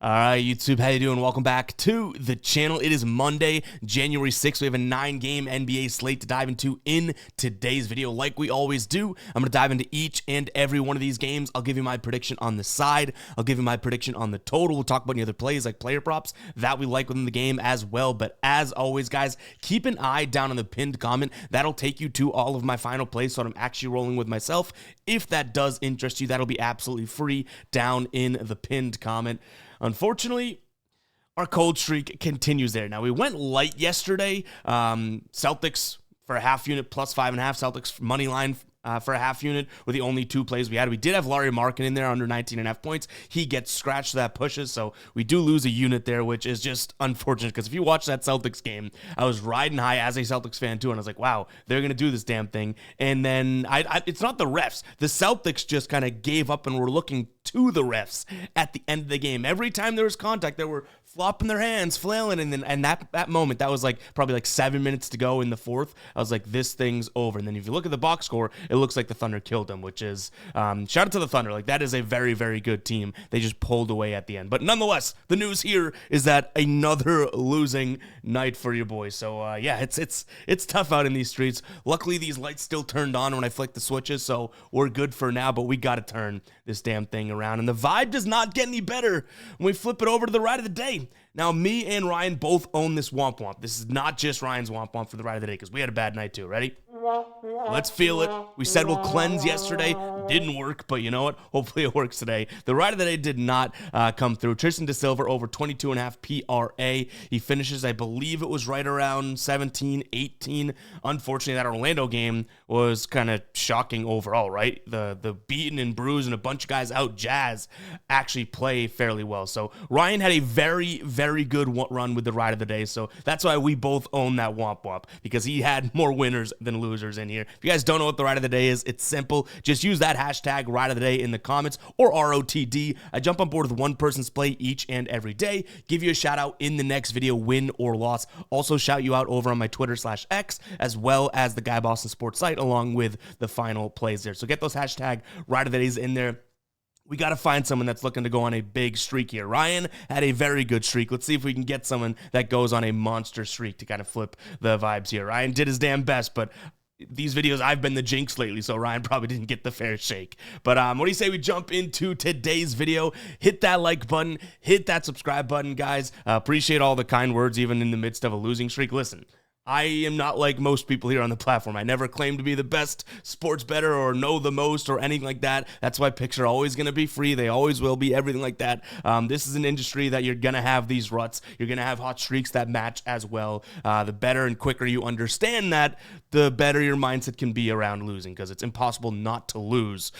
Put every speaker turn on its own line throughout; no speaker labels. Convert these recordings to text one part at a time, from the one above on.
All right, YouTube, how you doing? Welcome back to the channel. It is Monday, January 6th. We have a 9-game NBA slate to dive into in today's video. Like we always do, I'm going to dive into each and every one of these games. I'll give you my prediction on the side. I'll give you my prediction on the total. We'll talk about any other plays like player props that we like within the game as well. But as always, guys, keep an eye down on the pinned comment. That'll take you to all of my final plays, so I'm actually rolling with myself. If that does interest you, that'll be absolutely free down in the pinned comment. Unfortunately, our cold streak continues there. Now, we went light yesterday. Celtics for a half unit plus 5.5. Celtics money line for a half unit were the only two plays we had. We did have Larry Markin in there under 19.5 points. He gets scratched, so that pushes, so we do lose a unit there, which is just unfortunate, because if you watch that Celtics game, I was riding high as a Celtics fan too, and I was like, wow, they're going to do this damn thing. And then it's not the refs. The Celtics just kind of gave up and were looking to the refs at the end of the game. Every time there was contact, they were flopping their hands, flailing, and that moment, that was like probably like 7 minutes to go in the fourth. I was like, this thing's over. And then if you look at the box score, it looks like the Thunder killed them, which is shout out to the Thunder. Like, that is a very, very good team. They just pulled away at the end. But nonetheless, the news here is that another losing night for your boys. So yeah, it's tough out in these streets. Luckily, these lights still turned on when I flicked the switches, so we're good for now. But we got to turn this damn thing around, and the vibe does not get any better when we flip it over to the ride of the day. Now, me and Ryan both own this Womp Womp. This is not just Ryan's Womp Womp for the ride of the day, because we had a bad night too. Ready? Let's feel it. We said we'll cleanse yesterday. Didn't work, but you know what? Hopefully it works today. The ride of the day did not come through. Tristan DeSilva over 22.5 PRA. He finishes, I believe it was right around 17, 18. Unfortunately, that Orlando game was kind of shocking overall, right? The beaten and bruised and a bunch of guys out Jazz actually play fairly well. So Ryan had a very, very good run with the ride of the day. So that's why we both own that Womp Womp, because he had more winners than losers in here. If you guys don't know what the ride of the day is, it's simple. Just use that hashtag ride of the day in the comments, or ROTD. I jump on board with one person's play each and every day. Give you a shout out in the next video, win or loss. Also shout you out over on my Twitter/X, as well as the Guy Boston Sports site, along with the final plays there. So get those hashtag ride of the days in there. We got to find someone that's looking to go on a big streak here. Ryan had a very good streak. Let's see if we can get someone that goes on a monster streak to kind of flip the vibes here. Ryan did his damn best, but these videos, I've been the jinx lately, so Ryan probably didn't get the fair shake. But what do you say we jump into today's video? Hit that like button, hit that subscribe button, guys. Appreciate all the kind words, even in the midst of a losing streak. Listen, I am not like most people here on the platform. I never claim to be the best sports bettor or know the most or anything like that. That's why picks are always going to be free. They always will be, everything like that. This is an industry that you're going to have these ruts. You're going to have hot streaks that match as well. The better and quicker you understand that, the better your mindset can be around losing, because it's impossible not to lose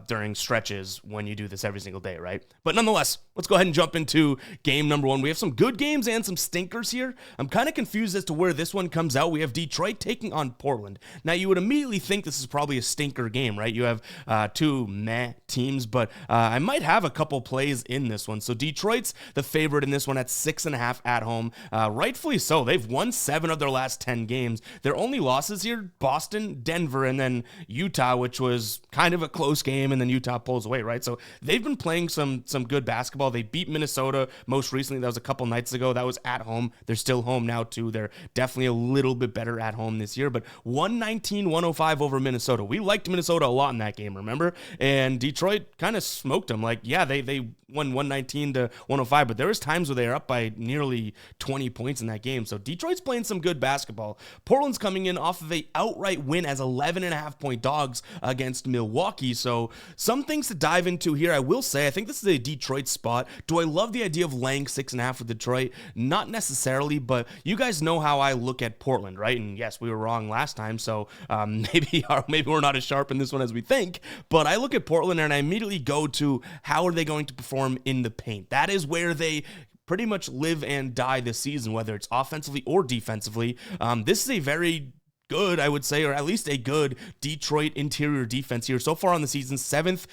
during stretches when you do this every single day, right? But nonetheless, let's go ahead and jump into game number one. We have some good games and some stinkers here. I'm kind of confused as to where this one comes out. We have Detroit taking on Portland. Now, you would immediately think this is probably a stinker game, right? You have two meh teams, but I might have a couple plays in this one. So Detroit's the favorite in this one at 6.5 at home. Rightfully so. They've won 7 of their last 10 games. Their only losses here, Boston, Denver, and then Utah, which was kind of a close game, and then Utah pulls away, right? So they've been playing some good basketball. They beat Minnesota most recently. That was a couple nights ago. That was at home. They're still home now too. They're definitely a little bit better at home this year, but 119-105 over Minnesota. We liked Minnesota a lot in that game, remember? And Detroit kind of smoked them. Like, yeah, they won 119-105, but there was times where they were up by nearly 20 points in that game. So Detroit's playing some good basketball. Portland's coming in off of a outright win as 11.5 point dogs against Milwaukee. So some things to dive into here. I will say, I think this is a Detroit spot. Do I love the idea of laying 6.5 with Detroit? Not necessarily, but you guys know how I look at Portland, right? And yes, we were wrong last time, so maybe we're not as sharp in this one as we think. But I look at Portland and I immediately go to, how are they going to perform in the paint? That is where they pretty much live and die this season, whether it's offensively or defensively. This is a very good, I would say, or at least a good Detroit interior defense here. So far on the season, 7th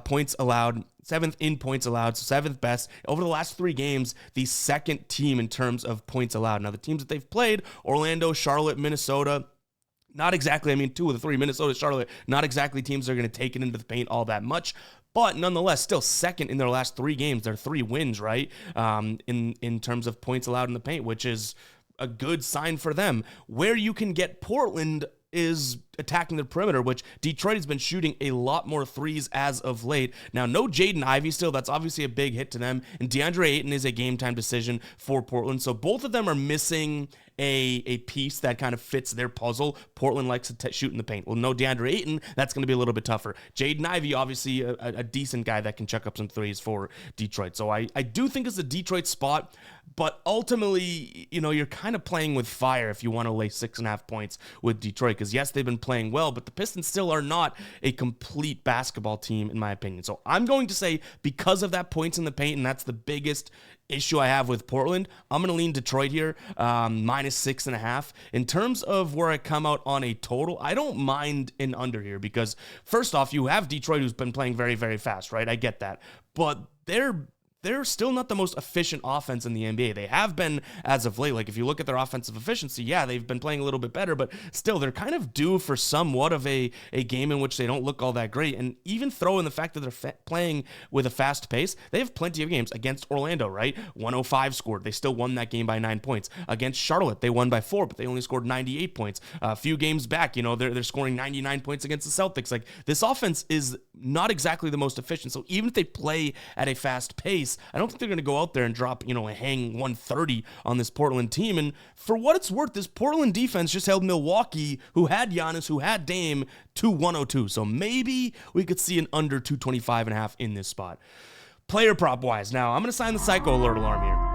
points allowed, 7th in points allowed, so 7th best. Over the last 3 games, the 2nd team in terms of points allowed. Now, the teams that they've played, Orlando, Charlotte, Minnesota, not exactly, I mean, 2 of the 3, Minnesota, Charlotte, not exactly teams that are going to take it into the paint all that much. but nonetheless, still second in their last 3 games. They're 3 wins, right? In terms of points allowed in the paint, which is a good sign for them. Where you can get Portland is attacking the perimeter, which Detroit has been shooting a lot more threes as of late. Now, no Jaden Ivey still. That's obviously a big hit to them. And DeAndre Ayton is a game-time decision for Portland. So both of them are missing a piece that kind of fits their puzzle. Portland likes to shoot in the paint. Well, no DeAndre Ayton, that's going to be a little bit tougher. Jaden Ivey, obviously a decent guy that can chuck up some threes for Detroit. So I do think it's a Detroit spot, but ultimately, you're kind of playing with fire if you want to lay 6.5 points with Detroit, because yes, they've been playing well, but the Pistons still are not a complete basketball team, in my opinion. So I'm going to say, because of that points in the paint, and that's the biggest issue I have with Portland, I'm going to lean Detroit here, minus 6.5. In terms of where I come out on a total, I don't mind an under here, because first off, you have Detroit, who's been playing very, very fast, right? I get that. But they're still not the most efficient offense in the NBA. They have been as of late. Like, if you look at their offensive efficiency, yeah, they've been playing a little bit better, but still, they're kind of due for somewhat of a game in which they don't look all that great. And even throw in the fact that they're playing with a fast pace, they have plenty of games against Orlando, right? 105 scored. They still won that game by 9 points. Against Charlotte, they won by 4, but they only scored 98 points. A few games back, they're scoring 99 points against the Celtics. Like, this offense is not exactly the most efficient. So even if they play at a fast pace, I don't think they're going to go out there and drop, a hang 130 on this Portland team. And for what it's worth, this Portland defense just held Milwaukee, who had Giannis, who had Dame, to 102. So maybe we could see an under 225.5 in this spot. Player prop wise, now I'm going to sign the psycho alert alarm here.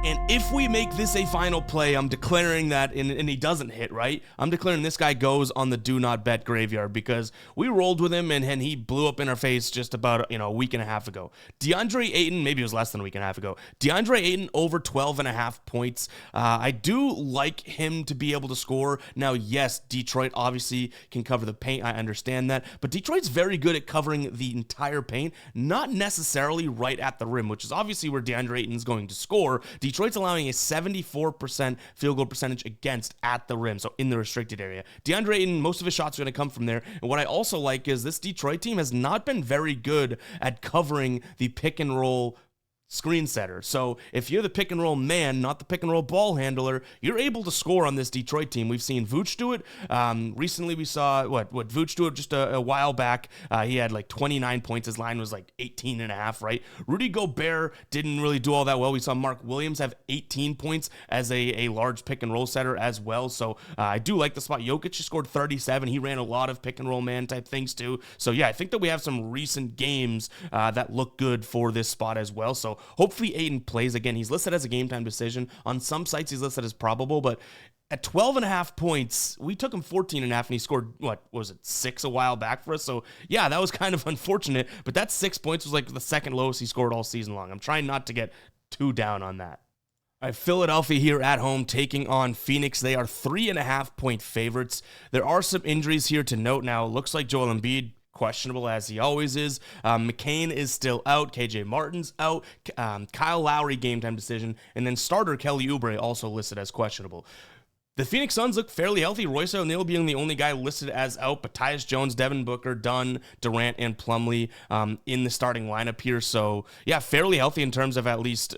And if we make this a final play, I'm declaring that, and he doesn't hit, right? I'm declaring this guy goes on the do not bet graveyard, because we rolled with him and he blew up in our face just about, a week and a half ago. DeAndre Ayton, maybe it was less than a week and a half ago. DeAndre Ayton over 12.5 points. I do like him to be able to score. Now, yes, Detroit obviously can cover the paint. I understand that. But Detroit's very good at covering the entire paint, not necessarily right at the rim, which is obviously where DeAndre Ayton is going to score. Detroit's allowing a 74% field goal percentage against at the rim, so in the restricted area. DeAndre Ayton, most of his shots are going to come from there. And what I also like is this Detroit team has not been very good at covering the pick and roll screen setter. So if you're the pick and roll man, not the pick and roll ball handler, you're able to score on this Detroit team. We've seen Vooch do it. Recently we saw Vooch do it just a while back. He had like 29 points. His line was like 18.5, right? Rudy Gobert didn't really do all that well. We saw Mark Williams have 18 points as a large pick and roll setter as well. So I do like the spot. Jokic just scored 37. He ran a lot of pick and roll man type things too. So yeah, I think that we have some recent games that look good for this spot as well. So hopefully Ayton plays again. He's listed as a game time decision. On some sites, he's listed as probable, but at 12.5 points, we took him 14.5, and he scored, 6 a while back for us? So, yeah, that was kind of unfortunate, but that 6 points was like the second lowest he scored all season long. I'm trying not to get too down on that. All right, Philadelphia here at home taking on Phoenix. They are 3.5-point favorites. There are some injuries here to note now. It looks like Joel Embiid, questionable as he always is. McCain is still out. KJ Martin's out. Kyle Lowry, game time decision. And then starter Kelly Oubre also listed as questionable. The Phoenix Suns look fairly healthy. Royce O'Neal being the only guy listed as out, but Tyus Jones, Devin Booker, Dunn, Durant, and Plumlee in the starting lineup here. So, yeah, fairly healthy in terms of at least,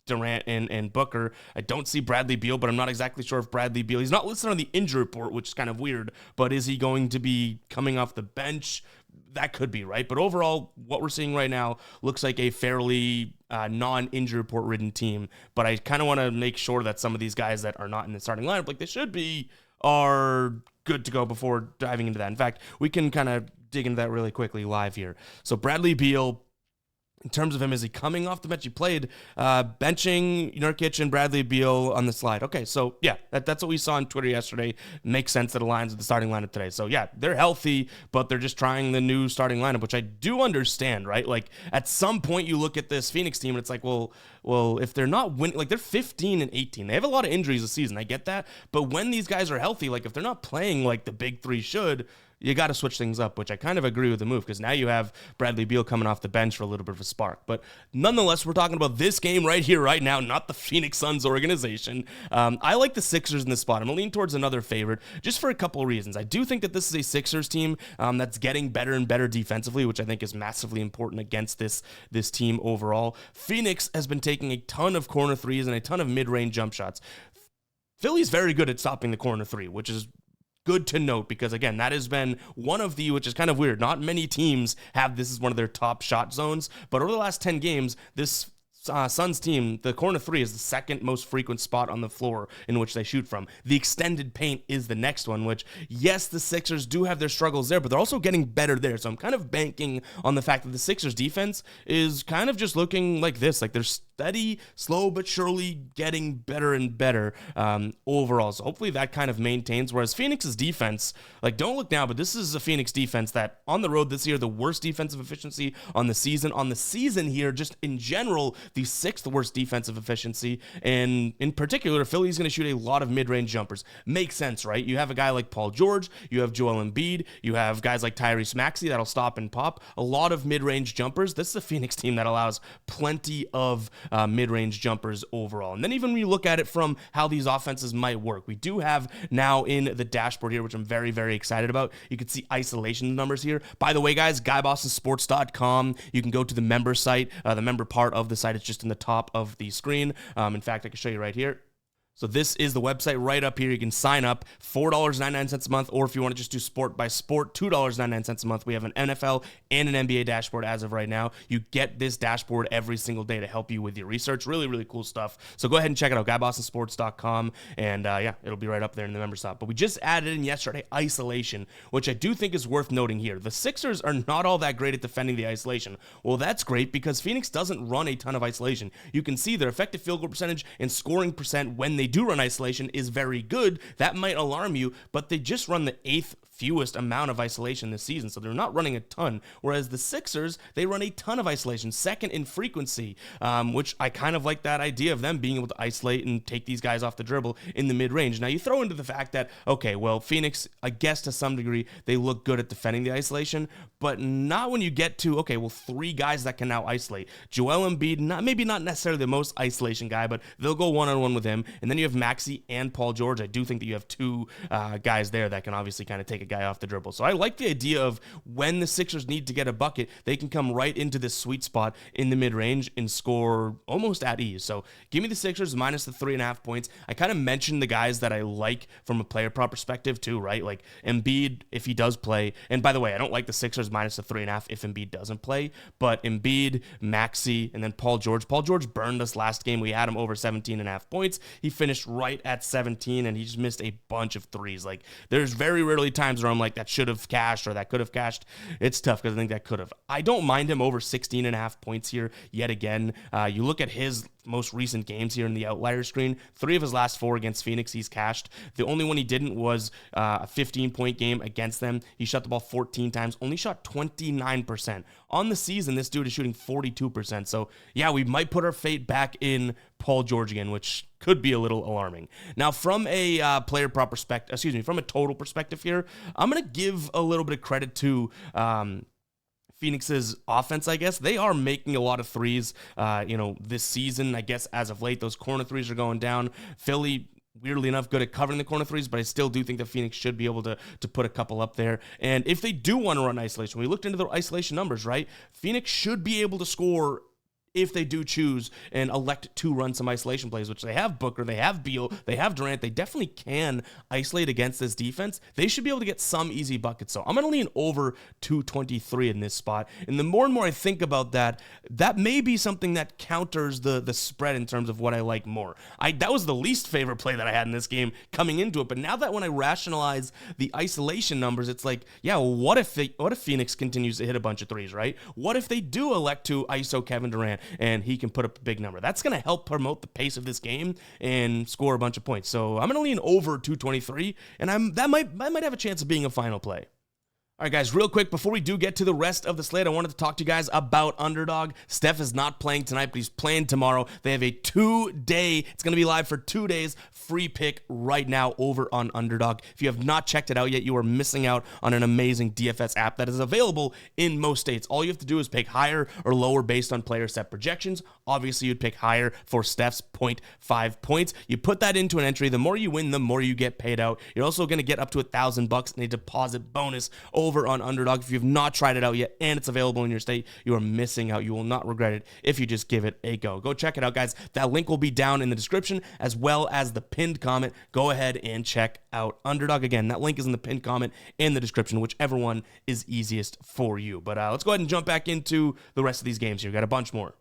Durant and Booker. I don't see Bradley Beal, but I'm not exactly sure if Bradley Beal, he's not listed on the injury report, which is kind of weird, but is he going to be coming off the bench? That could be, right? But overall, what we're seeing right now looks like a fairly non-injury report ridden team. But I kind of want to make sure that some of these guys that are not in the starting lineup, like they should be, are good to go before diving into that. In fact, we can kind of dig into that really quickly live here. So Bradley Beal, in terms of him, is he coming off the bench? He played benching Nurkic and Bradley Beal on the slide. Okay, so yeah, that's what we saw on Twitter yesterday. Makes sense that aligns with the starting lineup today. So yeah, they're healthy, but they're just trying the new starting lineup, which I do understand, right? Like at some point you look at this Phoenix team and it's like, well, if they're not winning, like they're 15 and 18. They have a lot of injuries this season. I get that. But when these guys are healthy, like if they're not playing like the big three should, you got to switch things up, which I kind of agree with the move because now you have Bradley Beal coming off the bench for a little bit of a spark. But nonetheless, we're talking about this game right here, right now, not the Phoenix Suns organization. I like the Sixers in this spot. I'm going to lean towards another favorite just for a couple of reasons. I do think that this is a Sixers team that's getting better and better defensively, which I think is massively important against this team overall. Phoenix has been taking a ton of corner threes and a ton of mid-range jump shots. Philly's very good at stopping the corner three, which is good to note because, again, that has been one of the, which is kind of weird, not many teams have this as one of their top shot zones, but over the last 10 games, this Suns team, the corner three is the second most frequent spot on the floor in which they shoot from. The extended paint is the next one, which, yes, the Sixers do have their struggles there, but they're also getting better there. So I'm kind of banking on the fact that the Sixers defense is kind of just looking like this, like they're steady, slow, but surely getting better and better overall. So hopefully that kind of maintains. Whereas Phoenix's defense, like, don't look now, but this is a Phoenix defense that on the road this year, the worst defensive efficiency on the season. On the season here, just in general, the sixth worst defensive efficiency, and in particular, Philly's going to shoot a lot of mid-range jumpers. Makes sense, right? You have a guy like Paul George, you have Joel Embiid, you have guys like Tyrese Maxey that'll stop and pop. A lot of mid-range jumpers. This is a Phoenix team that allows plenty of mid-range jumpers overall. And then even when you look at it from how these offenses might work, we do have now in the dashboard here, which I'm very, very excited about. You can see isolation numbers here. By the way, guys, GuyBostonSports.com. You can go to the member site, the member part of the site. It's just in the top of the screen. In fact, I can show you right here. So this is the website right up here. You can sign up, $4.99 a month, or if you want to just do sport by sport, $2.99 a month. We have an NFL and an NBA dashboard as of right now. You get this dashboard every single day to help you with your research. Really, really cool stuff. So go ahead and check it out, GuyBostonSports.com, and yeah, it'll be right up there in the member spot. But we just added in yesterday isolation, which I do think is worth noting here. The Sixers are not all that great at defending the isolation. Well, that's great because Phoenix doesn't run a ton of isolation. You can see their effective field goal percentage and scoring percent when they do run isolation is very good. That might alarm you, but they just run the 8th fewest amount of isolation this season, so they're not running a ton, whereas the Sixers, they run a ton of isolation, second in frequency, which I kind of like that idea of them being able to isolate and take these guys off the dribble in the mid-range. Now, you throw into the fact that, okay, well, Phoenix, I guess to some degree, they look good at defending the isolation, but not when you get to, okay, well, 3 guys that can now isolate. Joel Embiid, maybe not necessarily the most isolation guy, but they'll go one-on-one with him, and then you have Maxey and Paul George. I do think that you have 2 guys there that can obviously kind of take a guy off the dribble. So I like the idea of when the Sixers need to get a bucket, they can come right into this sweet spot in the mid-range and score almost at ease. So give me the Sixers minus the 3.5 points. I kind of mentioned the guys that I like from a player prop perspective too, right? Like Embiid, if he does play, and by the way, I don't like the Sixers minus the 3.5 if Embiid doesn't play, but Embiid, Maxey, and then Paul George. Paul George burned us last game. We had him over 17.5 points. He finished right at 17, and he just missed a bunch of threes. Like, there's very rarely times where I'm like, that should have cashed or that could have cashed. It's tough because I think that could have. I don't mind him over 16.5 points here yet again. You look at his most recent games here in the outlier screen, 3 of his last 4 against Phoenix, he's cashed. The only one he didn't was a 15-point game against them. He shot the ball 14 times, only shot 29%. On the season, this dude is shooting 42%. So yeah, we might put our fate back in Paul George again, which could be a little alarming. Now, from a player prop perspective, from a total perspective here, I'm going to give a little bit of credit to Phoenix's offense, I guess. They are making a lot of threes, this season, I guess, as of late. Those corner threes are going down. Philly, weirdly enough, good at covering the corner threes, but I still do think that Phoenix should be able to put a couple up there. And if they do want to run isolation, we looked into the isolation numbers, right? Phoenix should be able to score if they do choose and elect to run some isolation plays, which they have Booker, they have Beal, they have Durant. They definitely can isolate against this defense. They should be able to get some easy buckets. So I'm going to lean over 223 in this spot. And the more and more I think about that, that may be something that counters the spread in terms of what I like more. That was the least favorite play that I had in this game coming into it. But now that when I rationalize the isolation numbers, it's like, yeah, well, what if Phoenix continues to hit a bunch of threes, right? What if they do elect to ISO Kevin Durant and he can put up a big number? That's going to help promote the pace of this game and score a bunch of points. So I'm going to lean over 223, and that might have a chance of being a final play. All right, guys, real quick, before we do get to the rest of the slate, I wanted to talk to you guys about Underdog. Steph is not playing tonight, but he's playing tomorrow. They have a 2-day, it's going to be live for 2 days, free pick right now over on Underdog. If you have not checked it out yet, you are missing out on an amazing DFS app that is available in most states. All you have to do is pick higher or lower based on player set projections. Obviously, you'd pick higher for Steph's 0.5 points. You put that into an entry. The more you win, the more you get paid out. You're also going to get up to $1,000 in a deposit bonus over on Underdog. If you've not tried it out yet and it's available in your state, you are missing out. You will not regret it if you just give it a go. Go check it out, guys. That link will be down in the description as well as the pinned comment. Go ahead and check out Underdog. Again, that link is in the pinned comment and the description, whichever one is easiest for you. But let's go ahead and jump back into the rest of these games here. We've got a bunch more.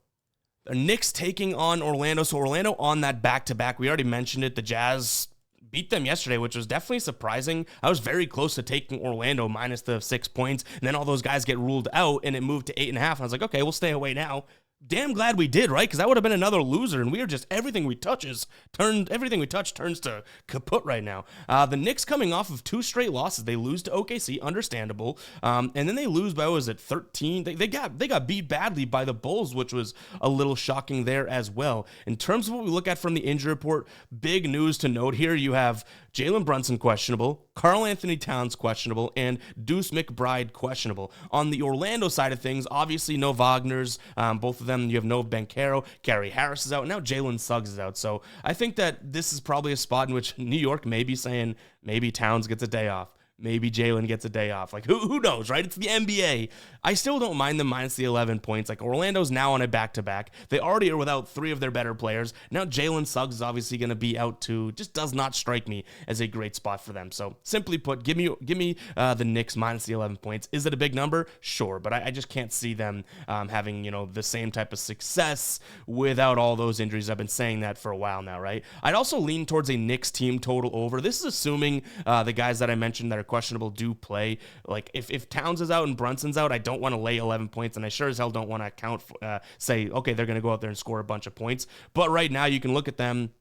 The Knicks taking on Orlando. So Orlando on that back-to-back. We already mentioned it. The Jazz beat them yesterday, which was definitely surprising. I was very close to taking Orlando minus the 6 points, and then all those guys get ruled out, and it moved to 8.5. And I was like, okay, we'll stay away now. Damn glad we did, right? Because that would have been another loser, and we are just everything we touch turns to kaput right now. The Knicks coming off of 2 straight losses. They lose to OKC, understandable, and then they lose by 13. They got beat badly by the Bulls, which was a little shocking there as well. In terms of what we look at from the injury report, big news to note here. You have Jalen Brunson questionable, Karl Anthony Towns questionable, and Deuce McBride questionable. On the Orlando side of things, obviously no Wagner's, both of them. You have no Banchero, Gary Harris is out, now Jalen Suggs is out. So I think that this is probably a spot in which New York may be saying maybe Towns gets a day off. Maybe Jalen gets a day off. Like, who knows, right? It's the NBA. I still don't mind them minus the 11 points. Like, Orlando's now on a back-to-back. They already are without 3 of their better players. Now Jalen Suggs is obviously going to be out too. Just does not strike me as a great spot for them. So, simply put, give me the Knicks minus the 11 points. Is it a big number? Sure, but I just can't see them having, the same type of success without all those injuries. I've been saying that for a while now, right? I'd also lean towards a Knicks team total over. This is assuming the guys that I mentioned that are questionable do play. Like if Towns is out and Brunson's out, I don't want to lay 11 points, and I sure as hell don't want to account for, say, okay, they're going to go out there and score a bunch of points. But right now you can look at them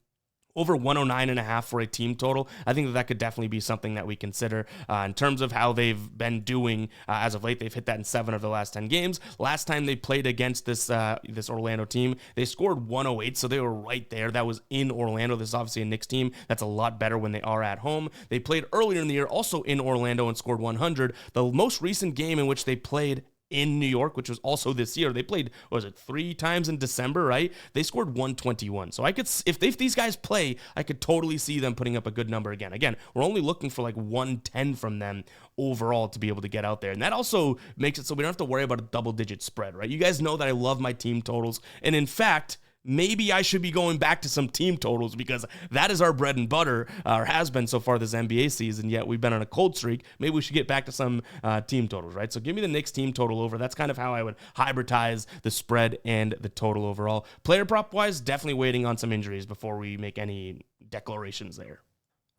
over 109.5 for a team total. I think that could definitely be something that we consider in terms of how they've been doing as of late. They've hit that in 7 of the last 10 games. Last time they played against this Orlando team, they scored 108, so they were right there. That was in Orlando. This is obviously a Knicks team that's a lot better when they are at home. They played earlier in the year also in Orlando and scored 100. The most recent game in which they played in New York, which was also this year, they played, 3 times in December, right? They scored 121. So I could, if these guys play, I could totally see them putting up a good number again. Again, we're only looking for like 110 from them overall to be able to get out there. And that also makes it so we don't have to worry about a double-digit spread, right? You guys know that I love my team totals. And in fact, maybe I should be going back to some team totals because that is our bread and butter, or has been so far this NBA season, yet we've been on a cold streak. Maybe we should get back to some team totals, right? So give me the Knicks team total over. That's kind of how I would hybridize the spread and the total overall. Player prop-wise, definitely waiting on some injuries before we make any declarations there.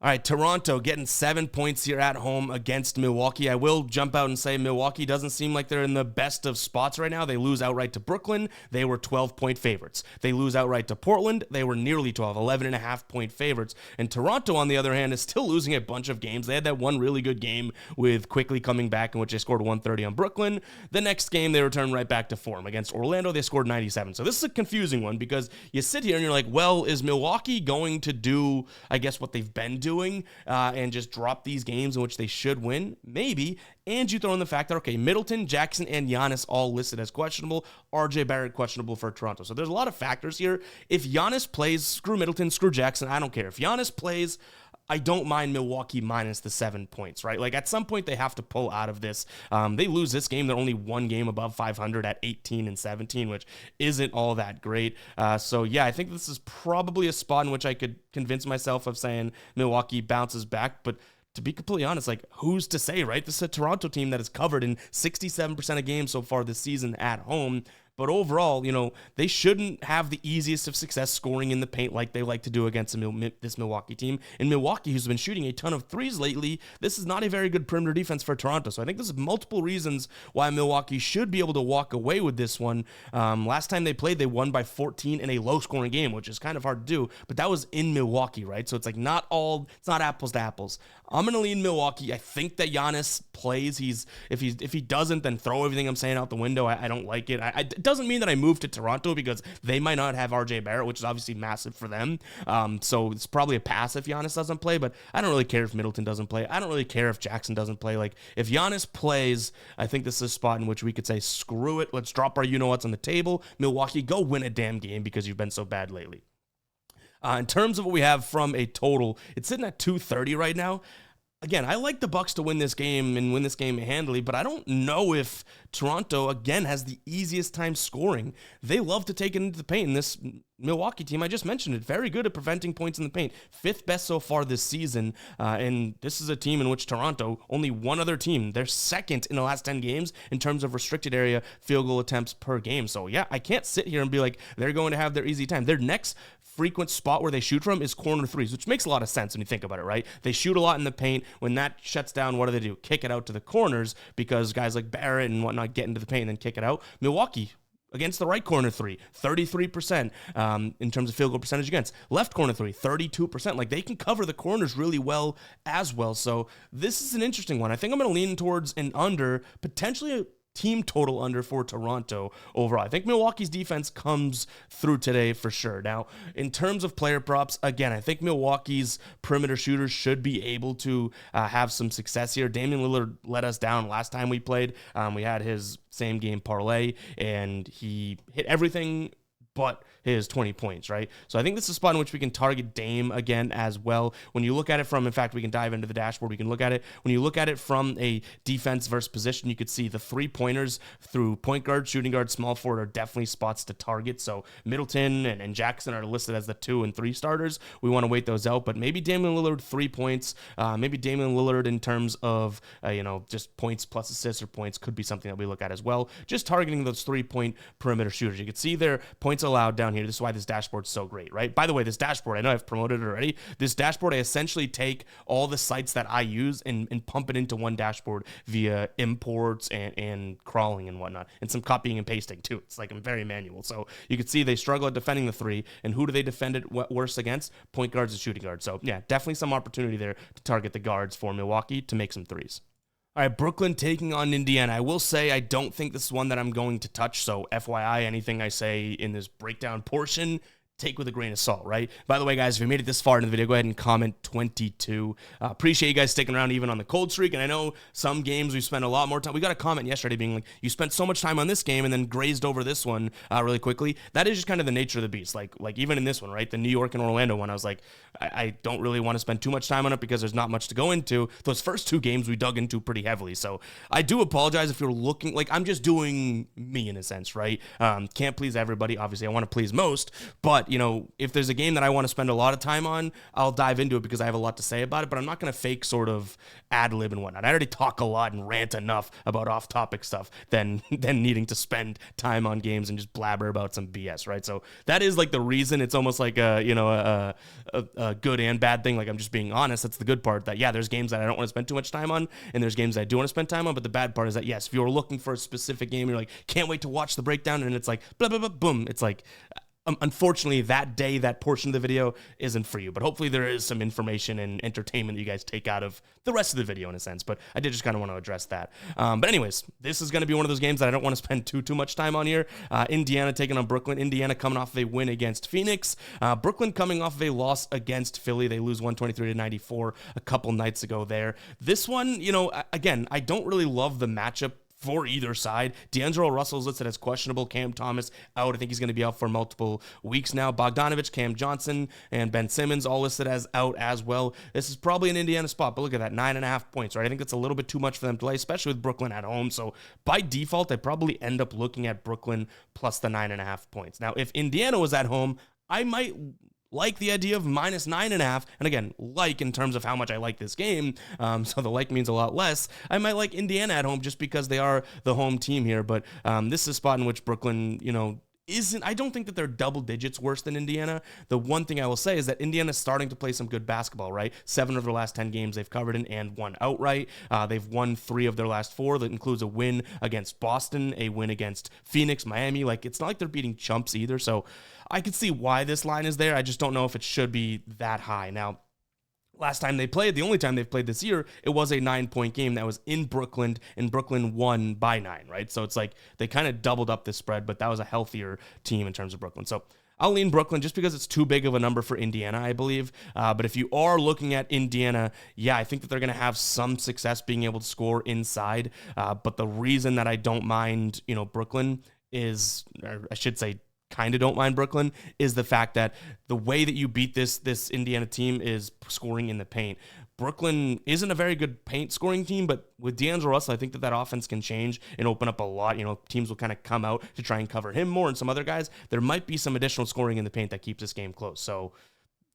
All right, Toronto getting 7 points here at home against Milwaukee. I will jump out and say Milwaukee doesn't seem like they're in the best of spots right now. They lose outright to Brooklyn. They were 12-point favorites. They lose outright to Portland. They were nearly 11.5-point favorites. And Toronto, on the other hand, is still losing a bunch of games. They had that one really good game with quickly coming back in which they scored 130 on Brooklyn. The next game, they returned right back to form. Against Orlando, they scored 97. So this is a confusing one because you sit here and you're like, well, is Milwaukee going to do, I guess, what they've been doing and just drop these games in which they should win? Maybe. And you throw in the fact that, okay, Middleton, Jackson, and Giannis all listed as questionable. RJ Barrett questionable for Toronto. So there's a lot of factors here. If Giannis plays, screw Middleton, screw Jackson, I don't care. If Giannis plays, I don't mind Milwaukee minus the 7 points, right? Like at some point they have to pull out of this. They lose this game. They're only one game above 500 at 18-17, which isn't all that great. So yeah, I think this is probably a spot in which I could convince myself of saying Milwaukee bounces back, but to be completely honest, like who's to say, right? This is a Toronto team that is covered in 67% of games so far this season at home. But overall, they shouldn't have the easiest of success scoring in the paint like they like to do against this Milwaukee team. And Milwaukee, who's been shooting a ton of threes lately, this is not a very good perimeter defense for Toronto. So I think there's multiple reasons why Milwaukee should be able to walk away with this one. Last time they played, they won by 14 in a low-scoring game, which is kind of hard to do, but that was in Milwaukee, right? So it's like it's not apples to apples. I'm going to lean Milwaukee. I think that Giannis plays. If he doesn't, then throw everything I'm saying out the window. I don't like it. It doesn't mean that I move to Toronto because they might not have RJ Barrett, which is obviously massive for them. So it's probably a pass if Giannis doesn't play, but I don't really care if Middleton doesn't play. I don't really care if Jackson doesn't play. Like, if Giannis plays, I think this is a spot in which we could say, screw it. Let's drop our you-know-what's on the table. Milwaukee, go win a damn game because you've been so bad lately. In terms of what we have from a total, it's sitting at 230 right now. Again, I like the Bucks to win this game and win this game handily, but I don't know if Toronto, again, has the easiest time scoring. They love to take it into the paint, and this Milwaukee team, I just mentioned it, very good at preventing points in the paint. 5th best so far this season, and this is a team in which Toronto, only one other team, they're 2nd in the last 10 games in terms of restricted area field goal attempts per game. So yeah, I can't sit here and be like, they're going to have their easy time. Their next frequent spot where they shoot from is corner threes, which makes a lot of sense when you think about it, right? They shoot a lot in the paint. When that shuts down, what do? Kick it out to the corners because guys like Barrett and whatnot get into the paint and then kick it out. Milwaukee, against the right corner three, 33% in terms of field goal percentage against. Left corner three, 32%. Like, they can cover the corners really well as well. So this is an interesting one. I think I'm going to lean towards an under, potentially a team total under for Toronto overall. I think Milwaukee's defense comes through today for sure. Now, in terms of player props, again, I think Milwaukee's perimeter shooters should be able to have some success here. Damian Lillard let us down last time we played. We had his same game parlay, and he hit everything but his 20 points, right? So I think this is a spot in which we can target Dame again as well. When you look at it from, in fact, we can dive into the dashboard. We can look at it. When you look at it from a defense versus position, you could see the 3-pointers through point guard, shooting guard, small forward are definitely spots to target. So Middleton and Jackson are listed as the 2 and 3 starters. We want to wait those out, but maybe Damian Lillard 3 points, maybe Damian Lillard in terms of, just points plus assists or points could be something that we look at as well. Just targeting those 3-point perimeter shooters. You can see their points allowed down here. This is why this dashboard's so great, right? By the way, this dashboard, I know I've promoted it already. This dashboard, I essentially take all the sites that I use and pump it into one dashboard via imports and crawling and whatnot, and some copying and pasting too. It's like I'm very manual. So you can see they struggle at defending the 3, and who do they defend it worse against? Point guards and shooting guards. So yeah, definitely some opportunity there to target the guards for Milwaukee to make some threes. All right, Brooklyn taking on Indiana. I will say I don't think this is one that I'm going to touch, so FYI, anything I say in this breakdown portion, take with a grain of salt, right? By the way, guys, if you made it this far into the video, go ahead and comment 22. Appreciate you guys sticking around even on the cold streak, and I know some games we spent a lot more time. We got a comment yesterday being like, you spent so much time on this game and then grazed over this one really quickly. That is just kind of the nature of the beast. Like even in this one, right? The New York and Orlando one, I was like, I don't really want to spend too much time on it because there's not much to go into. Those first 2 games we dug into pretty heavily, so I do apologize if you're looking, like, I'm just doing me in a sense, right? Can't please everybody. Obviously, I want to please most, but if there's a game that I want to spend a lot of time on, I'll dive into it because I have a lot to say about it, but I'm not going to fake sort of ad-lib and whatnot. I already talk a lot and rant enough about off-topic stuff than needing to spend time on games and just blabber about some BS, right? So that is like the reason. It's almost like a good and bad thing. Like, I'm just being honest. That's the good part, that, yeah, there's games that I don't want to spend too much time on, and there's games that I do want to spend time on, but the bad part is that, yes, if you're looking for a specific game, you're like, can't wait to watch the breakdown, and it's like, blah, blah, blah, boom. It's like, unfortunately, that day, that portion of the video isn't for you, but hopefully there is some information and entertainment that you guys take out of the rest of the video in a sense, but I did just kind of want to address that. But anyways, this is going to be one of those games that I don't want to spend too much time on here. Indiana taking on Brooklyn. Indiana coming off of a win against Phoenix. Brooklyn coming off of a loss against Philly. They lose 123-94 a couple nights ago there. This one, again, I don't really love the matchup for either side. D'Angelo Russell is listed as questionable. Cam Thomas out. I think he's going to be out for multiple weeks now. Bogdanovich, Cam Johnson, and Ben Simmons all listed as out as well. This is probably an Indiana spot, but look at that, 9.5 points, right? I think that's a little bit too much for them to play, especially with Brooklyn at home. So by default, I probably end up looking at Brooklyn plus the 9.5 points. Now, if Indiana was at home, I might like the idea of -9.5. And again, like in terms of how much I like this game. So the like means a lot less. I might like Indiana at home just because they are the home team here. But this is a spot in which Brooklyn, I don't think that they're double digits worse than Indiana. The one thing I will say is that Indiana's starting to play some good basketball, right? 7 of their last 10 games they've covered in and won outright. They've won 3 of their last 4. That includes a win against Boston, a win against Phoenix, Miami. Like, it's not like they're beating chumps either. So I could see why this line is there. I just don't know if it should be that high. Now, last time they played, the only time they've played this year, it was a 9-point game that was in Brooklyn, and Brooklyn won by 9, right? So it's like they kind of doubled up the spread, but that was a healthier team in terms of Brooklyn. So I'll lean Brooklyn just because it's too big of a number for Indiana, I believe. But if you are looking at Indiana, yeah, I think that they're going to have some success being able to score inside. But the reason that I don't mind, Brooklyn is, or I should say, kind of don't mind Brooklyn, is the fact that the way that you beat this Indiana team is scoring in the paint. Brooklyn isn't a very good paint scoring team, but with D'Angelo Russell, I think that offense can change and open up a lot. Teams will kind of come out to try and cover him more, and some other guys. There might be some additional scoring in the paint that keeps this game close. So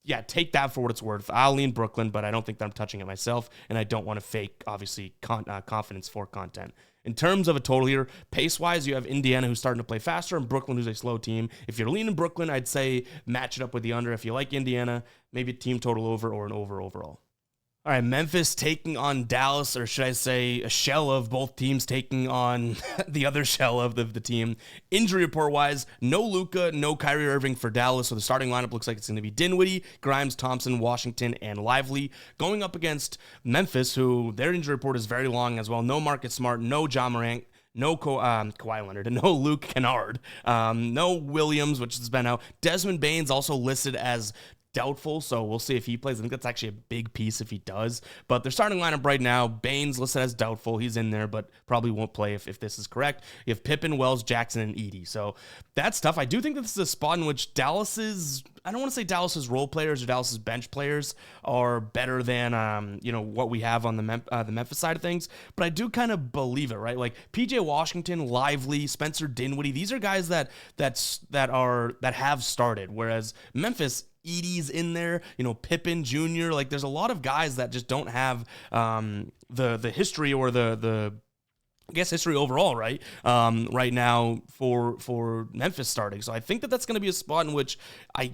yeah, take that for what it's worth. I'll lean Brooklyn, but I don't think that I'm touching it myself, and I don't want to fake, obviously, confidence for content. In terms of a total here, pace-wise, you have Indiana, who's starting to play faster, and Brooklyn, who's a slow team. If you're leaning Brooklyn, I'd say match it up with the under. If you like Indiana, maybe a team total over or an over overall. All right, Memphis taking on Dallas, or should I say a shell of both teams taking on the other shell of the team. Injury report-wise, no Luka, no Kyrie Irving for Dallas, so the starting lineup looks like it's going to be Dinwiddie, Grimes, Thompson, Washington, and Lively. Going up against Memphis, who their injury report is very long as well. No Marcus Smart, no Ja Morant, no Kawhi Leonard, and no Luke Kennard, no Williams, which has been out. Desmond Bane's also listed as doubtful, so we'll see if he plays. I think that's actually a big piece if he does. But their starting lineup right now, Bane's listed as doubtful. He's in there, but probably won't play if this is correct. You have Pippen, Wells, Jackson, and Edey. So that's tough. I do think that this is a spot in which I don't want to say Dallas's role players or Dallas's bench players are better than what we have on the Memphis side of things, but I do kind of believe it, right? Like PJ Washington, Lively, Spencer Dinwiddie, these are guys that have started, whereas Memphis, Edey's in there, Pippen Jr. Like, there's a lot of guys that just don't have the history or the history overall, right? Right now for Memphis starting. So I think that that's going to be a spot in which I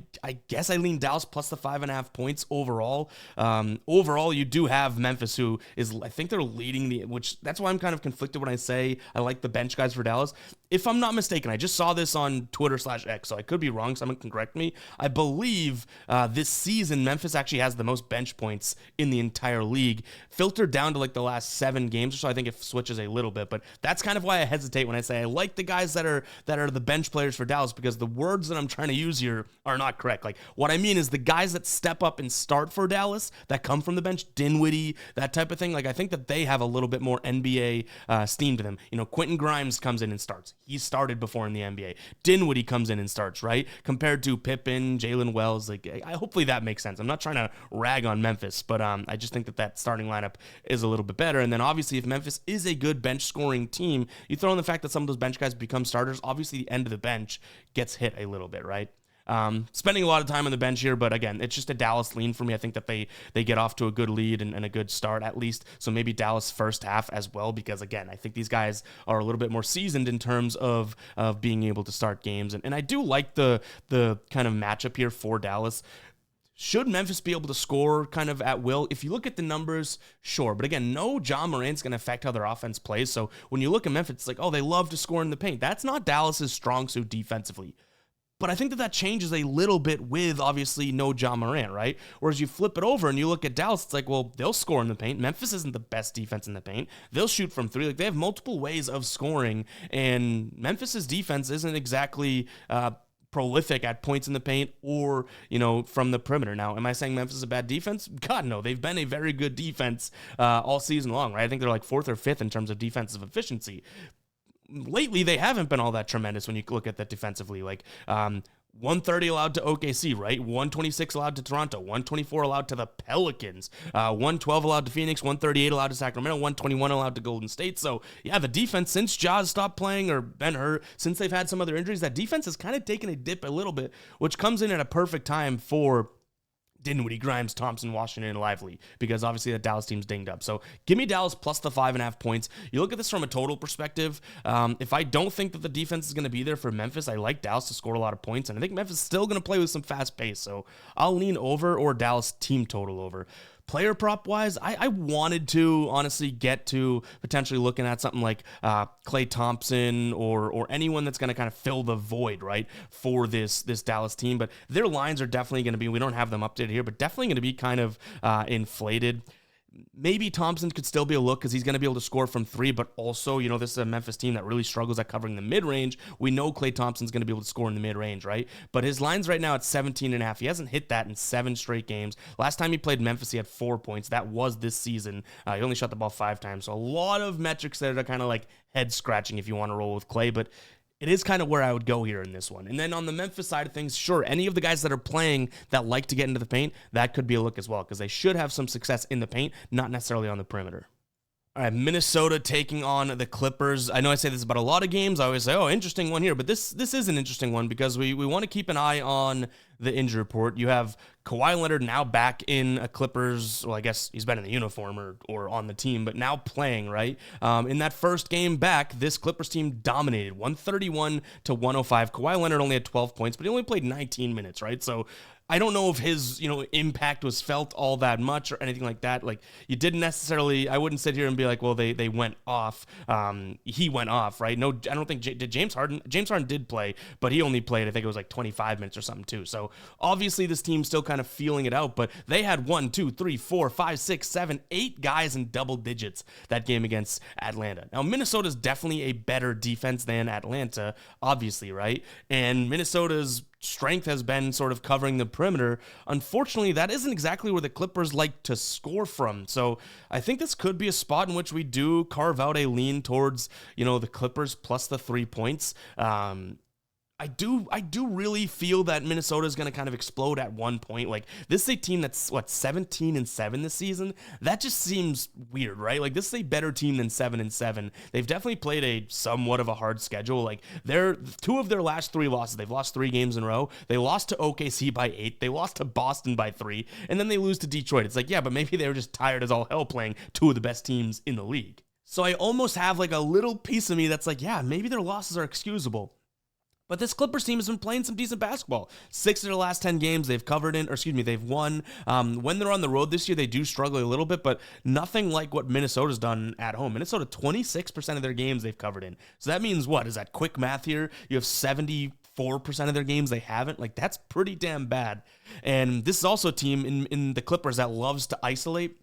guess I lean Dallas plus the 5.5 points overall. Overall, you do have Memphis, who is, I think they're leading which that's why I'm kind of conflicted when I say I like the bench guys for Dallas. If I'm not mistaken, I just saw this on Twitter/X, so I could be wrong. Someone can correct me. I believe this season, Memphis actually has the most bench points in the entire league, filtered down to like the last 7 games or so. I think it switches a little bit, but that's kind of why I hesitate when I say I like the guys that are the bench players for Dallas, because the words that I'm trying to use here are not correct. Like, what I mean is the guys that step up and start for Dallas, that come from the bench, Dinwiddie, that type of thing. Like, I think that they have a little bit more NBA steam to them. Quentin Grimes comes in and starts. He started before in the NBA. Dinwiddie comes in and starts, right? Compared to Pippen, Jalen Wells. Like, hopefully that makes sense. I'm not trying to rag on Memphis, but I just think that starting lineup is a little bit better. And then obviously if Memphis is a good bench scoring team, you throw in the fact that some of those bench guys become starters, obviously the end of the bench gets hit a little bit, right? Spending a lot of time on the bench here, but again, it's just a Dallas lean for me. I think that they get off to a good lead and a good start at least. So maybe Dallas first half as well, because again, I think these guys are a little bit more seasoned in terms of being able to start games. And I do like the kind of matchup here for Dallas. Should Memphis be able to score kind of at will? If you look at the numbers, sure. But again, no Ja Morant's going to affect how their offense plays. So when you look at Memphis, it's like, oh, they love to score in the paint. That's not Dallas's strong suit defensively. But I think that changes a little bit with, obviously, no Ja Morant, right? Whereas you flip it over and you look at Dallas, it's like, well, they'll score in the paint. Memphis isn't the best defense in the paint. They'll shoot from 3. Like, they have multiple ways of scoring, and Memphis's defense isn't exactly prolific at points in the paint or, from the perimeter. Now, am I saying Memphis is a bad defense? God, no. They've been a very good defense all season long, right? I think they're like 4th or 5th in terms of defensive efficiency. Lately, they haven't been all that tremendous when you look at that defensively. Like, 130 allowed to OKC, right? 126 allowed to Toronto, 124 allowed to the Pelicans, 112 allowed to Phoenix, 138 allowed to Sacramento, 121 allowed to Golden State. So, yeah, the defense, since Ja's stopped playing or been hurt, since they've had some other injuries, that defense has kind of taken a dip a little bit, which comes in at a perfect time for Dinwiddie, Grimes, Thompson, Washington, and Lively, because obviously that Dallas team's dinged up. So give me Dallas plus the 5.5 points. You look at this from a total perspective. If I don't think that the defense is going to be there for Memphis, I like Dallas to score a lot of points, and I think Memphis is still going to play with some fast pace. So I'll lean over or Dallas team total over. Player prop wise, I wanted to honestly get to potentially looking at something like Klay Thompson or anyone that's going to kind of fill the void, right, for this Dallas team. But their lines are definitely going to be, we don't have them updated here, but definitely going to be kind of inflated. Maybe Thompson could still be a look because he's going to be able to score from three, but also, you know, this is a Memphis team that really struggles at covering the mid-range. We know Klay Thompson's going to be able to score in the mid-range, right? But his line's right now at 17.5. He hasn't hit that in 7 straight games. Last time he played Memphis, he had 4 points. That was this season. He only shot the ball 5 times. So a lot of metrics that are kind of like head-scratching if you want to roll with Klay, but it is kind of where I would go here in this one. And then on the Memphis side of things, sure, any of the guys that are playing that like to get into the paint, that could be a look as well, because they should have some success in the paint, not necessarily on the perimeter. All right, Minnesota taking on the Clippers. I know I say this about a lot of games. I always say, oh, interesting one here. But this is an interesting one because we want to keep an eye on the injury report. You have Kawhi Leonard now back in a Clippers. Well, I guess he's been in the uniform or on the team, but now playing, right? In that first game back, this Clippers team dominated 131 to 105. Kawhi Leonard only had 12 points, but he only played 19 minutes, right? So I don't know if his, impact was felt all that much or anything like that. Like, you didn't necessarily, I wouldn't sit here and be like, well, they went off. He went off, right? No, I don't think, did James Harden did play, but he only played, I think it was like 25 minutes or something too. So obviously this team's still kind of feeling it out, but they had 1, 2, 3, 4, 5, 6, 7, 8 guys in double digits that game against Atlanta. Now, Minnesota's definitely a better defense than Atlanta, obviously, right? And Minnesota's strength has been sort of covering the perimeter. Unfortunately, that isn't exactly where the Clippers like to score from. So I think this could be a spot in which we do carve out a lean towards, the Clippers plus the 3 points. I do really feel that Minnesota is going to kind of explode at one point. Like, this is a team that's 17-7 this season. That just seems weird, right? Like, this is a better team than 7-7. They've definitely played a somewhat of a hard schedule. Like, they're 2 of their last 3 losses. They've lost 3 games in a row. They lost to OKC by 8. They lost to Boston by 3, and then they lose to Detroit. It's like, yeah, but maybe they were just tired as all hell playing 2 of the best teams in the league. So I almost have like a little piece of me that's like, yeah, maybe their losses are excusable. But this Clippers team has been playing some decent basketball. 6 of their last 10 games they've they've won. When they're on the road this year, they do struggle a little bit, but nothing like what Minnesota's done at home. Minnesota, 26% of their games they've covered in. So that means what? Is that quick math here? You have 74% of their games they haven't. Like, that's pretty damn bad. And this is also a team in the Clippers that loves to isolate.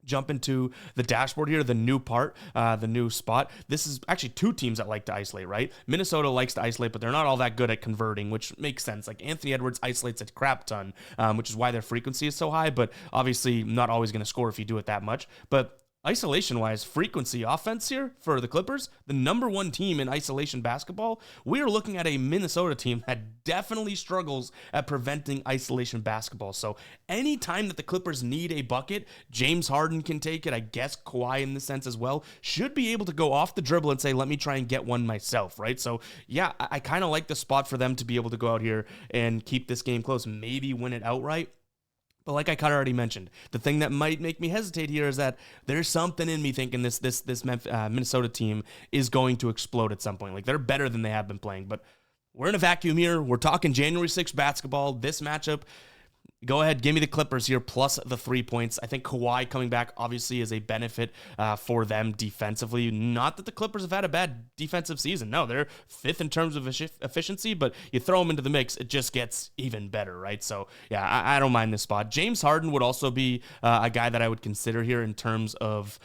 Jump into the dashboard here, the new spot. This is actually 2 teams that like to isolate, right? Minnesota likes to isolate, but they're not all that good at converting, which makes sense. Like, Anthony Edwards isolates a crap ton, which is why their frequency is so high, but obviously not always going to score if you do it that much. But isolation-wise, frequency offense here for the Clippers, the number 1 team in isolation basketball. We are looking at a Minnesota team that definitely struggles at preventing isolation basketball. So anytime that the Clippers need a bucket, James Harden can take it. I guess Kawhi in the sense as well, should be able to go off the dribble and say, let me try and get one myself, right? So yeah, I kind of like the spot for them to be able to go out here and keep this game close, maybe win it outright. But like I kind of already mentioned, the thing that might make me hesitate here is that there's something in me thinking this Minnesota team is going to explode at some point. Like, they're better than they have been playing. But we're in a vacuum here. We're talking January 6th basketball. This matchup, go ahead, give me the Clippers here plus the 3 points. I think Kawhi coming back obviously is a benefit for them defensively. Not that the Clippers have had a bad defensive season. No, they're 5th in terms of efficiency, but you throw them into the mix, it just gets even better, right? So, yeah, I don't mind this spot. James Harden would also be a guy that I would consider here in terms of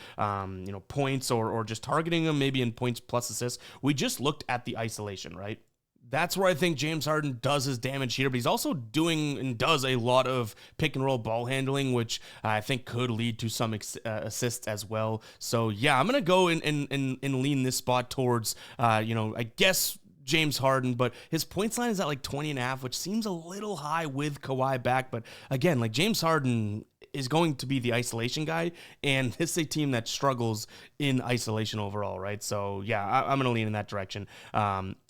points or just targeting him maybe in points plus assists. We just looked at the isolation, right? That's where I think James Harden does his damage here, but he's also doing and does a lot of pick and roll ball handling, which I think could lead to some assists as well. So yeah, I'm going to go and lean this spot towards, I guess James Harden, but his points line is at like 20.5, which seems a little high with Kawhi back. But again, like James Harden is going to be the isolation guy, and this is a team that struggles in isolation overall, right? So yeah, I'm going to lean in that direction.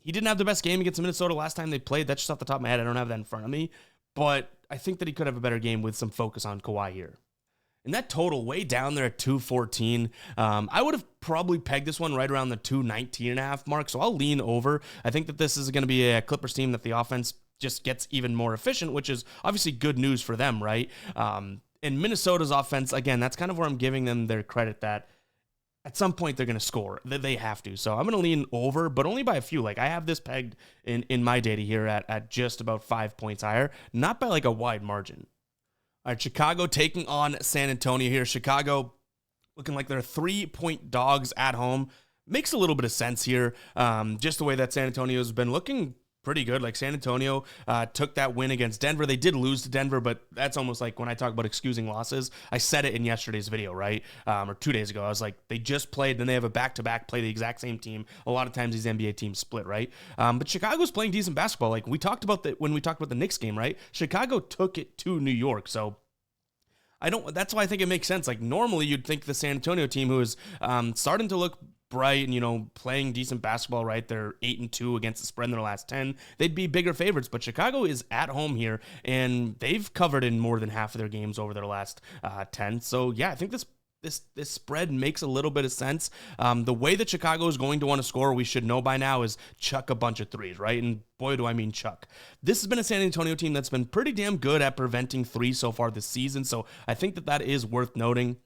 He didn't have the best game against Minnesota last time they played. That's just off the top of my head. I don't have that in front of me, but I think that he could have a better game with some focus on Kawhi here. And that total way down there at 214. I would have probably pegged this one right around the 219.5 mark, so I'll lean over. I think that this is going to be a Clippers team that the offense just gets even more efficient, which is obviously good news for them, right? And Minnesota's offense, again, that's kind of where I'm giving them their credit that at some point they're going to score. They have to. So I'm going to lean over, but only by a few. Like I have this pegged in my data here at just about 5 points higher, not by like a wide margin. All right, Chicago taking on San Antonio here. Chicago looking like they're 3-point dogs at home. Makes a little bit of sense here. Just the way that San Antonio's been looking pretty good. Like San Antonio took that win against Denver. They did lose to Denver, but that's almost like when I talk about excusing losses, I said it in yesterday's video, right? Or 2 days ago. I was like, they just played, then they have a back-to-back, play the exact same team. A lot of times these NBA teams split, right? But Chicago's playing decent basketball. Like we talked about that when we talked about the Knicks game, right? Chicago took it to New York, so that's why I think it makes sense. Like normally you'd think the San Antonio team, who is starting to look bright and, playing decent basketball, right? They're 8-2 against the spread in their last 10. They'd be bigger favorites, but Chicago is at home here and they've covered in more than half of their games over their last 10. So yeah, I think this spread makes a little bit of sense. The way that Chicago is going to want to score, we should know by now, is chuck a bunch of threes, right? And boy, do I mean chuck. This has been a San Antonio team that's been pretty damn good at preventing threes so far this season, so I think that is worth noting.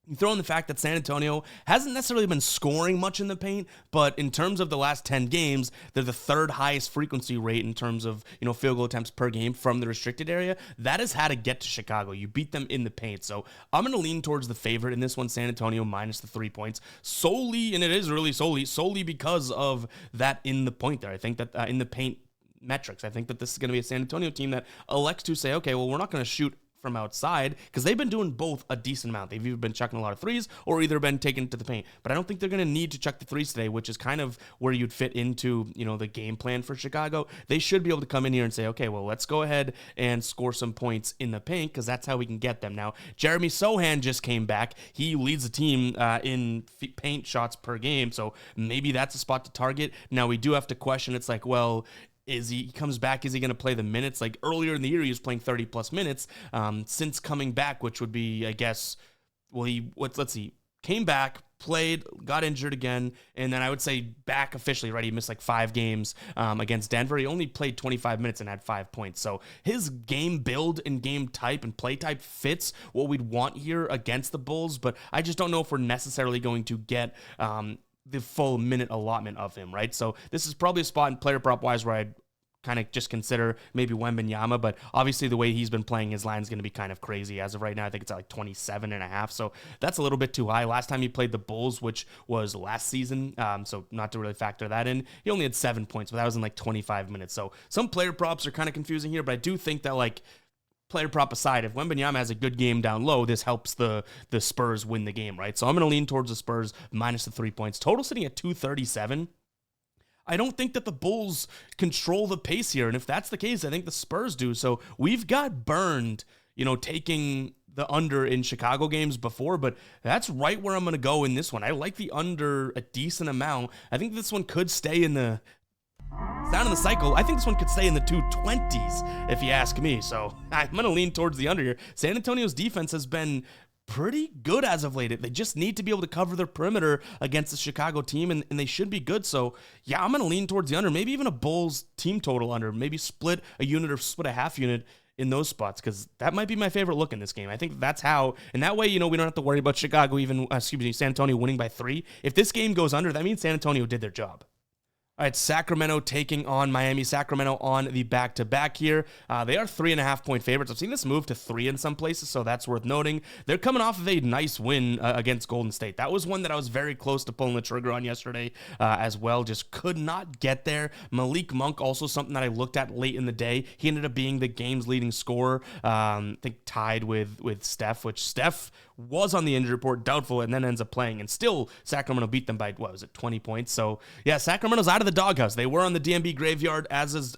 You throw in the fact that San Antonio hasn't necessarily been scoring much in the paint, but in terms of the last 10 games, they're the third highest frequency rate in terms of, field goal attempts per game from the restricted area. That is how to get to Chicago. You beat them in the paint. So I'm going to lean towards the favorite in this one, San Antonio minus the 3 points, solely, and it is really solely because of that in the point there. I think that in the paint metrics, I think that this is going to be a San Antonio team that elects to say, okay, well, we're not going to shoot from outside, because they've been doing both a decent amount. They've either been chucking a lot of threes or either been taken to the paint. But I don't think they're going to need to chuck the threes today, which is kind of where you'd fit into, the game plan for Chicago. They should be able to come in here and say, okay, well, let's go ahead and score some points in the paint, because that's how we can get them. Now, Jeremy Sohan just came back. He leads the team in paint shots per game, so maybe that's a spot to target. Now, we do have to question, it's like, well, he comes back, is he going to play the minutes? Like earlier in the year, he was playing 30 plus minutes. Since coming back, which would be, I guess, well, let's see, came back, played, got injured again, and then I would say back officially, right? He missed like 5 games against Denver. He only played 25 minutes and had 5 points. So his game build and game type and play type fits what we'd want here against the Bulls, but I just don't know if we're necessarily going to get the full minute allotment of him, right? So this is probably a spot in player prop wise where I'd kind of just consider maybe Wembanyama, but obviously the way he's been playing, his line is going to be kind of crazy. As of right now, I think it's at like 27.5, so that's a little bit too high. Last time he played the Bulls, which was last season, so not to really factor that in, he only had 7 points, but that was in like 25 minutes. So some player props are kind of confusing here, but I do think that, like, player prop aside, if Wembanyama has a good game down low, this helps the Spurs win the game, right? So I'm going to lean towards the Spurs minus the 3 points. Total sitting at 237. I don't think that the Bulls control the pace here, and if that's the case, I think the Spurs do. So we've got burned, taking the under in Chicago games before, but that's right where I'm going to go in this one. I like the under a decent amount. I think this one could stay in the down in the cycle. I think this one could stay in the 220s, if you ask me. So I'm going to lean towards the under here. San Antonio's defense has been pretty good as of late. They just need to be able to cover their perimeter against the Chicago team, and they should be good. So yeah, I'm going to lean towards the under, maybe even a Bulls team total under, maybe split a unit or split a half unit in those spots, because that might be my favorite look in this game. I think that's how, and that way, we don't have to worry about Chicago, San Antonio winning by 3. If this game goes under, that means San Antonio did their job. All right, Sacramento taking on Miami. Sacramento on the back-to-back here. They are 3.5-point favorites. I've seen this move to 3 in some places, so that's worth noting. They're coming off of a nice win against Golden State. That was one that I was very close to pulling the trigger on yesterday as well. Just could not get there. Malik Monk, also something that I looked at late in the day. He ended up being the game's leading scorer. I think tied with Steph, which Steph was on the injury report, doubtful, and then ends up playing, and still Sacramento beat them by, what was it, 20 points? So yeah, Sacramento's out of the doghouse. They were on the DMB graveyard, as was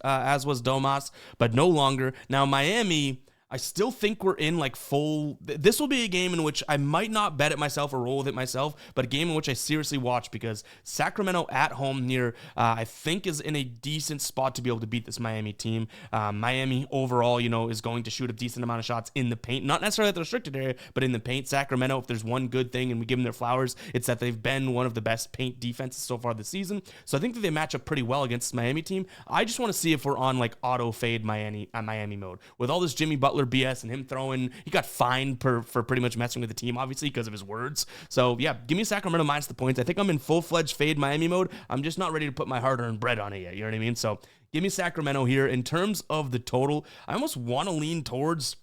Domas, but no longer. Now Miami, I still think we're in like full. This will be a game in which I might not bet it myself or roll with it myself, but a game in which I seriously watch, because Sacramento at home near, I think, is in a decent spot to be able to beat this Miami team. Miami overall, is going to shoot a decent amount of shots in the paint, not necessarily at the restricted area, but in the paint. Sacramento, if there's one good thing and we give them their flowers, it's that they've been one of the best paint defenses so far this season. So I think that they match up pretty well against this Miami team. I just want to see if we're on like auto fade Miami mode with all this Jimmy Butler BS and him throwing. He got fined for pretty much messing with the team, obviously, because of his words. So yeah, give me Sacramento minus the points. I think I'm in full-fledged fade Miami mode. I'm just not ready to put my hard-earned bread on it yet. You know what I mean? So give me Sacramento here. In terms of the total, I almost want to lean towards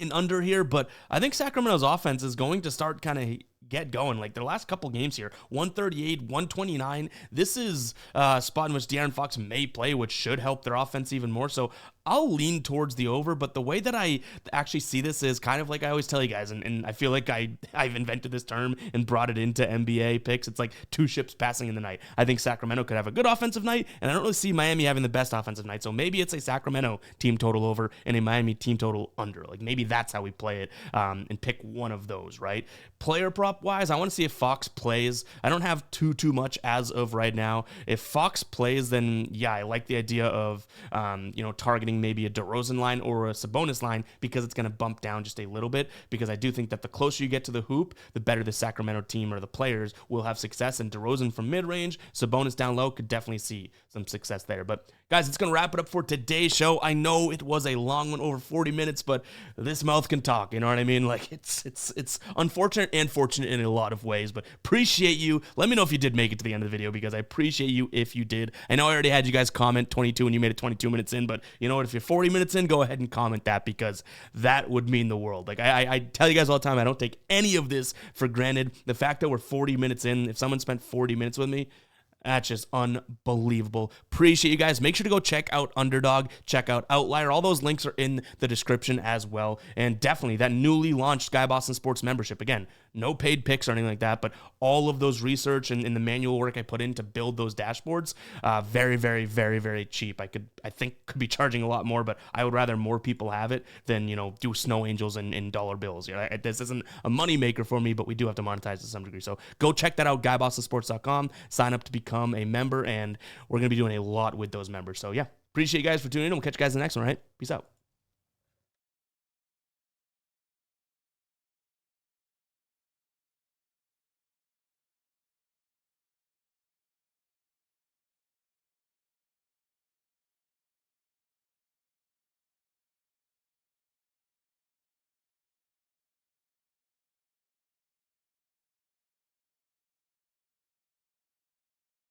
an under here, but I think Sacramento's offense is going to start kind of get going. Like their last couple games here, 138, 129. This is a spot in which De'Aaron Fox may play, which should help their offense even more. So I'll lean towards the over, but the way that I actually see this is kind of like I always tell you guys, and I feel like I've invented this term and brought it into NBA picks. It's like two ships passing in the night. I think Sacramento could have a good offensive night, and I don't really see Miami having the best offensive night. So maybe it's a Sacramento team total over and a Miami team total under. Like maybe that's how we play it, and pick one of those, right? Player prop wise, I want to see if Fox plays. I don't have too much as of right now. If Fox plays, then yeah, I like the idea of targeting maybe a DeRozan line or a Sabonis line, because it's going to bump down just a little bit, because I do think that the closer you get to the hoop, the better the Sacramento team or the players will have success. And DeRozan from mid-range, Sabonis down low, could definitely see some success there. But guys, it's going to wrap it up for today's show. I know it was a long one, over 40 minutes, but this mouth can talk, you know what I mean? Like it's unfortunate and fortunate in a lot of ways, but appreciate you. Let me know if you did make it to the end of the video, because I appreciate you if you did. I know I already had you guys comment 22 and you made it 22 minutes in, but you know what? If you're 40 minutes in, go ahead and comment that, because that would mean the world. Like I tell you guys all the time, I don't take any of this for granted. The fact that we're 40 minutes in, if someone spent 40 minutes with me, that's just unbelievable. Appreciate you guys. Make sure to go check out Underdog, check out Outlier. All those links are in the description as well. And definitely that newly launched Sky Boston Sports membership. Again, no paid picks or anything like that, but all of those research and the manual work I put in to build those dashboards, very, very, very, very cheap. I think could be charging a lot more, but I would rather more people have it than, do snow angels and dollar bills. This isn't a money maker for me, but we do have to monetize to some degree. So go check that out, GuyBostonSports.com. Sign up to become a member, and we're going to be doing a lot with those members. So yeah, appreciate you guys for tuning in. We'll catch you guys in the next one, right? Peace out.